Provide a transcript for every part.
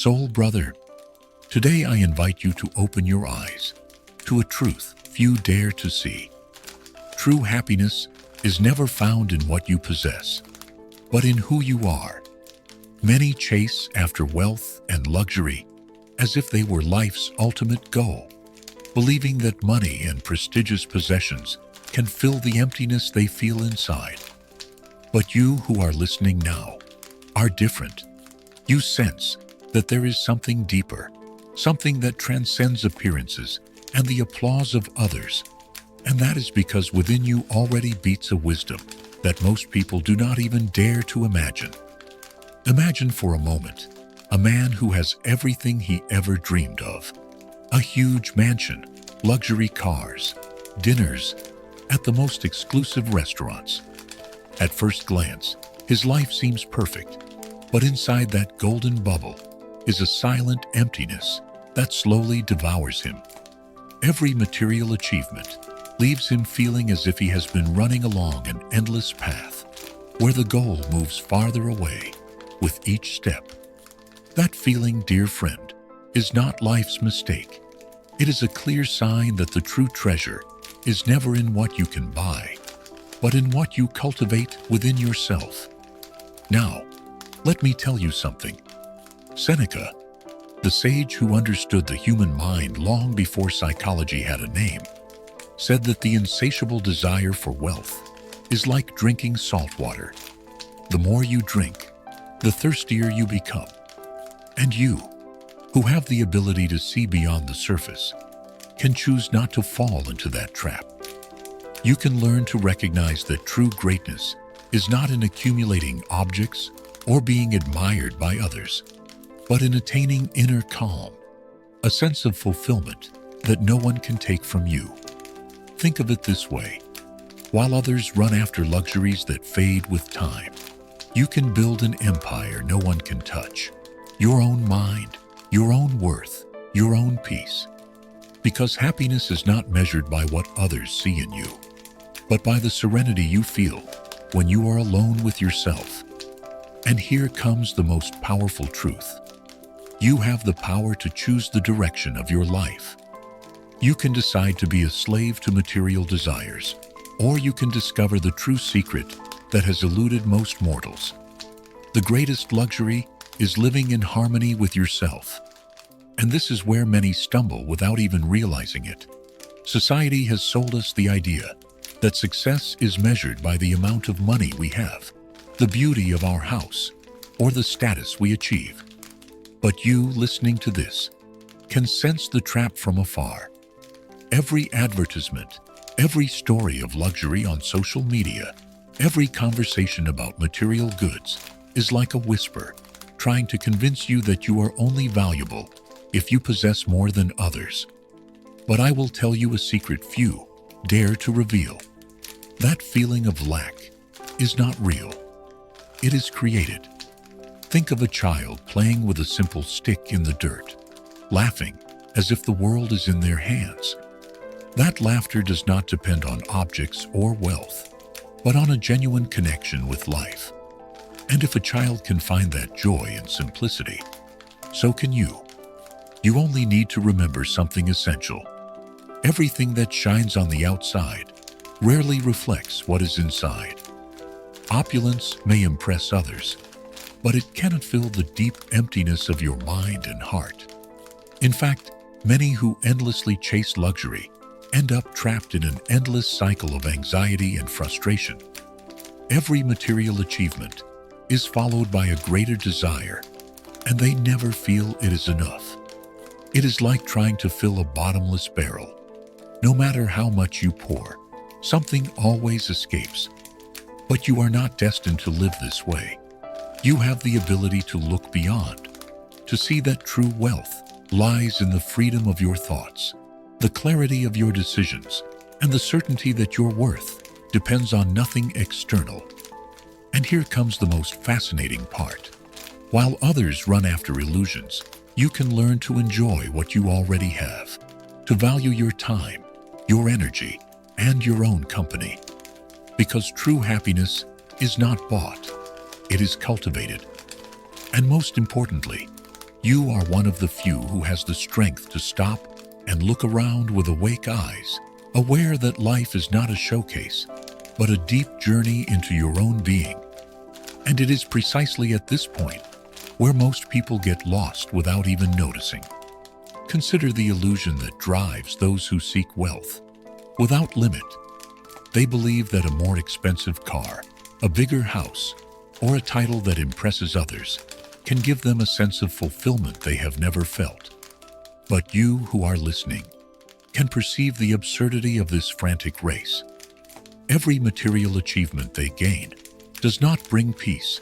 Soul brother, today I invite you to open your eyes to a truth few dare to see. True happiness is never found in what you possess, but in who you are. Many chase after wealth and luxury as if they were life's ultimate goal, believing that money and prestigious possessions can fill the emptiness they feel inside. But you who are listening now are different. You sense that there is something deeper, something that transcends appearances and the applause of others. And that is because within you already beats a wisdom that most people do not even dare to imagine. Imagine for a moment a man who has everything he ever dreamed of. A huge mansion, luxury cars, dinners at the most exclusive restaurants. At first glance, his life seems perfect, but inside that golden bubble is a silent emptiness that slowly devours him. Every material achievement leaves him feeling as if he has been running along an endless path, where the goal moves farther away with each step. That feeling, dear friend, is not life's mistake. It is a clear sign that the true treasure is never in what you can buy, but in what you cultivate within yourself. Now, let me tell you something. Seneca, the sage who understood the human mind long before psychology had a name, said that the insatiable desire for wealth is like drinking salt water. The more you drink, the thirstier you become. And you, who have the ability to see beyond the surface, can choose not to fall into that trap. You can learn to recognize that true greatness is not in accumulating objects or being admired by others, but in attaining inner calm, a sense of fulfillment that no one can take from you. Think of it this way. While others run after luxuries that fade with time, you can build an empire no one can touch. Your own mind, your own worth, your own peace. Because happiness is not measured by what others see in you, but by the serenity you feel when you are alone with yourself. And here comes the most powerful truth. You have the power to choose the direction of your life. You can decide to be a slave to material desires, or you can discover the true secret that has eluded most mortals. The greatest luxury is living in harmony with yourself. And this is where many stumble without even realizing it. Society has sold us the idea that success is measured by the amount of money we have, the beauty of our house, or the status we achieve. But you, listening to this, can sense the trap from afar. Every advertisement, every story of luxury on social media, every conversation about material goods is like a whisper, trying to convince you that you are only valuable if you possess more than others. But I will tell you a secret few dare to reveal. That feeling of lack is not real. It is created. Think of a child playing with a simple stick in the dirt, laughing as if the world is in their hands. That laughter does not depend on objects or wealth, but on a genuine connection with life. And if a child can find that joy in simplicity, so can you. You only need to remember something essential. Everything that shines on the outside rarely reflects what is inside. Opulence may impress others, but it cannot fill the deep emptiness of your mind and heart. In fact, many who endlessly chase luxury end up trapped in an endless cycle of anxiety and frustration. Every material achievement is followed by a greater desire, and they never feel it is enough. It is like trying to fill a bottomless barrel. No matter how much you pour, something always escapes. But you are not destined to live this way. You have the ability to look beyond, to see that true wealth lies in the freedom of your thoughts, the clarity of your decisions, and the certainty that your worth depends on nothing external. And here comes the most fascinating part. While others run after illusions, you can learn to enjoy what you already have, to value your time, your energy, and your own company. Because true happiness is not bought, it is cultivated. And most importantly, You are one of the few who has the strength to stop and look around with awake eyes, aware that life is not a showcase, but a deep journey into your own being. And it is precisely at this point where most people get lost without even noticing. Consider the illusion that drives those who seek wealth. Without limit, they believe that a more expensive car, a bigger house, or a title that impresses others can give them a sense of fulfillment they have never felt. But you who are listening can perceive the absurdity of this frantic race. Every material achievement they gain does not bring peace.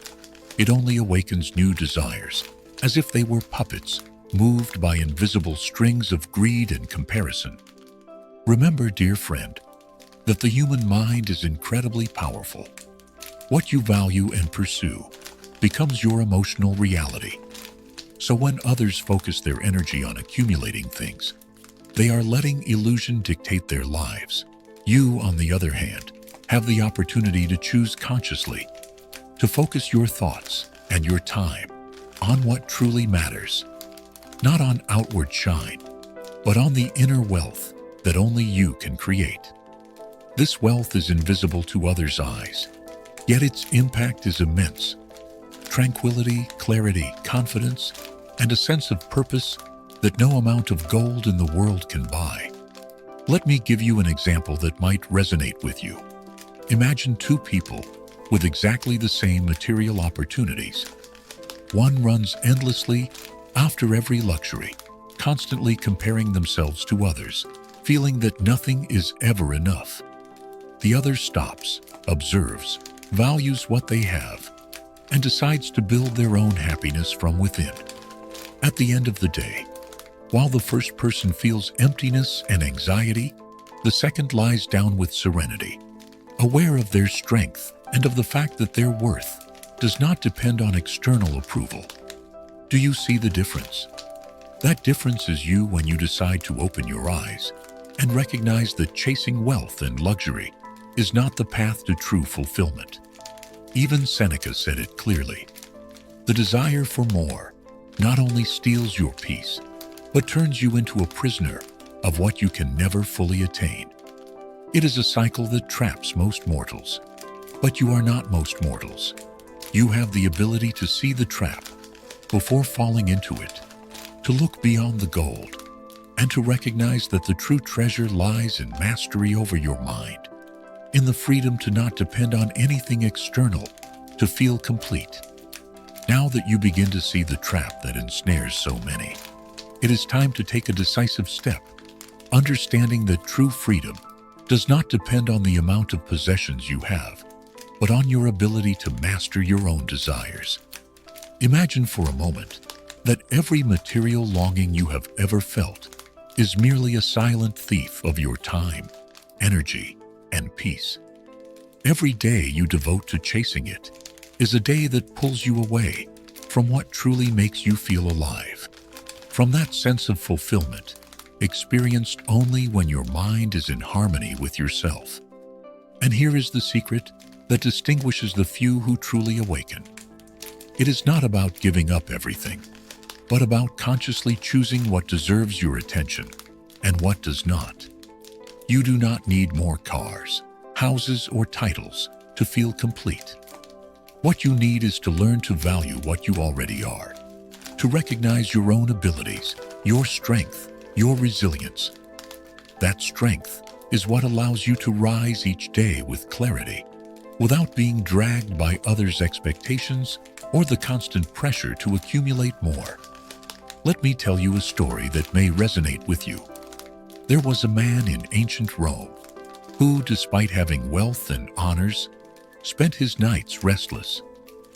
It only awakens new desires, as if they were puppets moved by invisible strings of greed and comparison. Remember, dear friend, that the human mind is incredibly powerful. What you value and pursue becomes your emotional reality. So when others focus their energy on accumulating things, they are letting illusion dictate their lives. You, on the other hand, have the opportunity to choose consciously, to focus your thoughts and your time on what truly matters, not on outward shine, but on the inner wealth that only you can create. This wealth is invisible to others' eyes, yet its impact is immense. Tranquility, clarity, confidence, and a sense of purpose that no amount of gold in the world can buy. Let me give you an example that might resonate with you. Imagine two people with exactly the same material opportunities. One runs endlessly after every luxury, constantly comparing themselves to others, feeling that nothing is ever enough. The other stops, observes, values what they have, and decides to build their own happiness from within. At the end of the day, while the first person feels emptiness and anxiety, the second lies down with serenity, aware of their strength and of the fact that their worth does not depend on external approval. Do you see the difference? That difference is you when you decide to open your eyes and recognize that chasing wealth and luxury is not the path to true fulfillment. Even Seneca said it clearly. The desire for more not only steals your peace, but turns you into a prisoner of what you can never fully attain. It is a cycle that traps most mortals. But you are not most mortals. You have the ability to see the trap before falling into it, to look beyond the gold, and to recognize that the true treasure lies in mastery over your mind, in the freedom to not depend on anything external to feel complete. Now that you begin to see the trap that ensnares so many, it is time to take a decisive step, understanding that true freedom does not depend on the amount of possessions you have, but on your ability to master your own desires. Imagine for a moment that every material longing you have ever felt is merely a silent thief of your time, energy, and peace. Every day you devote to chasing it is a day that pulls you away from what truly makes you feel alive, from that sense of fulfillment experienced only when your mind is in harmony with yourself. And here is the secret that distinguishes the few who truly awaken. It is not about giving up everything, but about consciously choosing what deserves your attention and what does not. You do not need more cars, houses, or titles to feel complete. What you need is to learn to value what you already are, to recognize your own abilities, your strength, your resilience. That strength is what allows you to rise each day with clarity, without being dragged by others' expectations or the constant pressure to accumulate more. Let me tell you a story that may resonate with you. There was a man in ancient Rome who, despite having wealth and honors, spent his nights restless,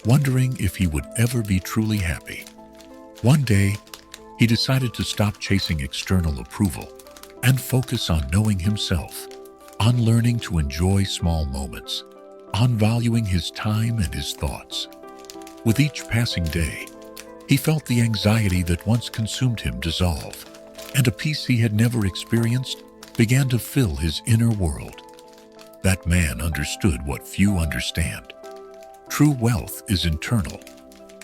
wondering if he would ever be truly happy. One day, he decided to stop chasing external approval and focus on knowing himself, on learning to enjoy small moments, on valuing his time and his thoughts. With each passing day, he felt the anxiety that once consumed him dissolve, and a peace he had never experienced began to fill his inner world. That man understood what few understand. True wealth is internal,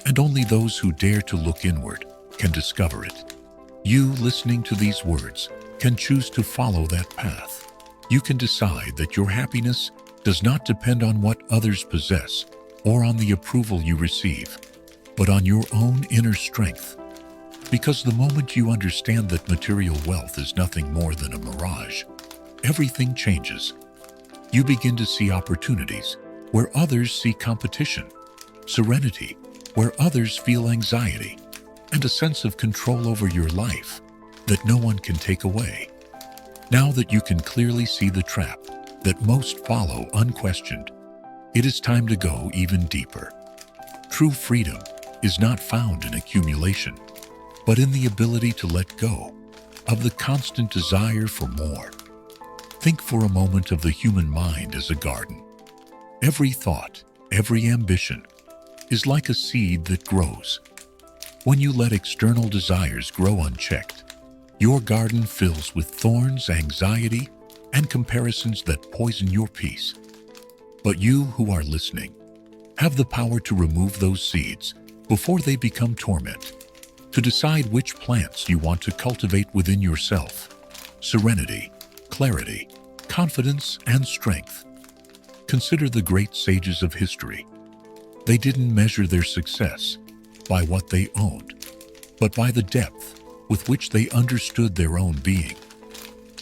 and only those who dare to look inward can discover it. You, listening to these words, can choose to follow that path. You can decide that your happiness does not depend on what others possess or on the approval you receive, but on your own inner strength. Because the moment you understand that material wealth is nothing more than a mirage, everything changes. You begin to see opportunities where others see competition, serenity where others feel anxiety, and a sense of control over your life that no one can take away. Now that you can clearly see the trap that most follow unquestioned, it is time to go even deeper. True freedom is not found in accumulation, but in the ability to let go of the constant desire for more. Think for a moment of the human mind as a garden. Every thought, every ambition is like a seed that grows. When you let external desires grow unchecked, your garden fills with thorns, anxiety, and comparisons that poison your peace. But you who are listening have the power to remove those seeds before they become torment, to decide which plants you want to cultivate within yourself: serenity, clarity, confidence, and strength. Consider the great sages of history. They didn't measure their success by what they owned, but by the depth with which they understood their own being.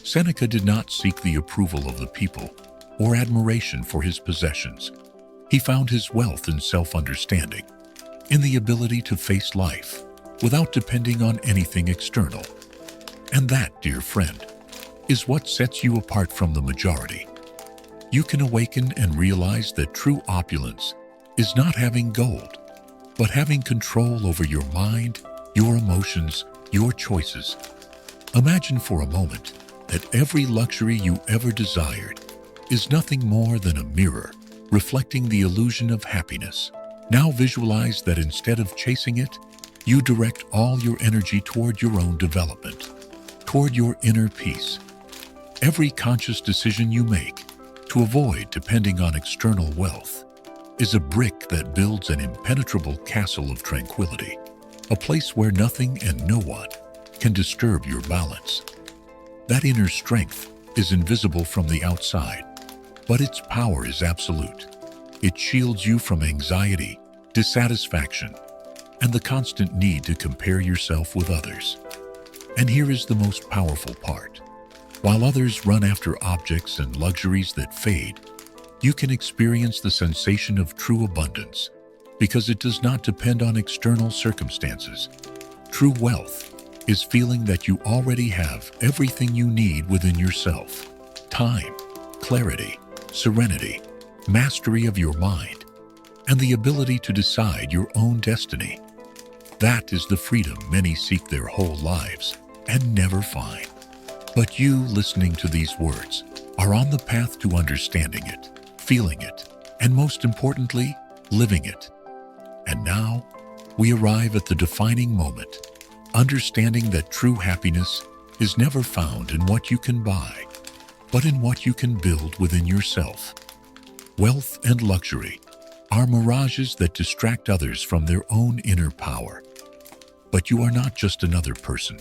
Seneca did not seek the approval of the people or admiration for his possessions. He found his wealth in self-understanding, in the ability to face life without depending on anything external. And that, dear friend, is what sets you apart from the majority. You can awaken and realize that true opulence is not having gold, but having control over your mind, your emotions, your choices. Imagine for a moment that every luxury you ever desired is nothing more than a mirror reflecting the illusion of happiness. Now visualize that instead of chasing it, you direct all your energy toward your own development, toward your inner peace. Every conscious decision you make to avoid depending on external wealth is a brick that builds an impenetrable castle of tranquility, a place where nothing and no one can disturb your balance. That inner strength is invisible from the outside, but its power is absolute. It shields you from anxiety, dissatisfaction, and the constant need to compare yourself with others. And here is the most powerful part. While others run after objects and luxuries that fade, you can experience the sensation of true abundance because it does not depend on external circumstances. True wealth is feeling that you already have everything you need within yourself: time, clarity, serenity, mastery of your mind, and the ability to decide your own destiny. That is the freedom many seek their whole lives and never find. But you, listening to these words, are on the path to understanding it, feeling it, and most importantly, living it. And now, we arrive at the defining moment, understanding that true happiness is never found in what you can buy, but in what you can build within yourself. Wealth and luxury are mirages that distract others from their own inner power. But you are not just another person.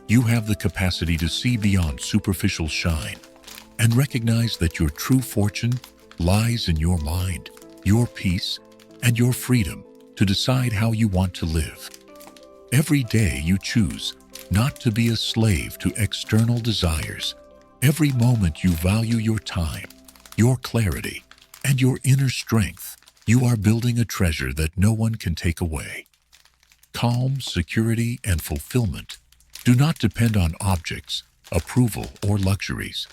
You have the capacity to see beyond superficial shine and recognize that your true fortune lies in your mind, your peace, and your freedom to decide how you want to live. Every day you choose not to be a slave to external desires. Every moment you value your time, your clarity, and your inner strength. You are building a treasure that no one can take away. Calm, security, and fulfillment do not depend on objects, approval, or luxuries.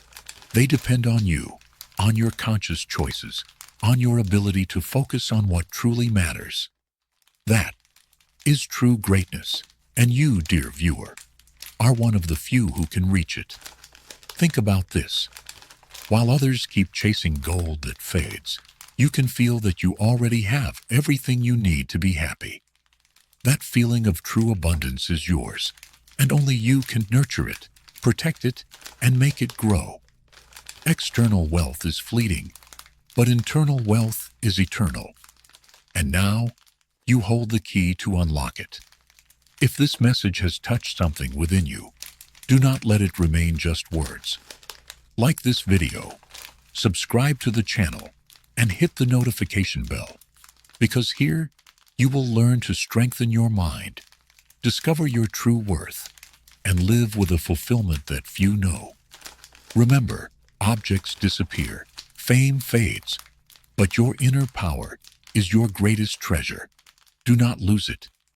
They depend on you, on your conscious choices, on your ability to focus on what truly matters. That is true greatness, and you, dear viewer, are one of the few who can reach it. Think about this. While others keep chasing gold that fades, you can feel that you already have everything you need to be happy. That feeling of true abundance is yours, and only you can nurture it, protect it, and make it grow. External wealth is fleeting, but internal wealth is eternal. And now, you hold the key to unlock it. If this message has touched something within you, do not let it remain just words. Like this video, subscribe to the channel, and hit the notification bell, because here you will learn to strengthen your mind, discover your true worth, and live with a fulfillment that few know. Remember, objects disappear, fame fades, but your inner power is your greatest treasure. Do not lose it.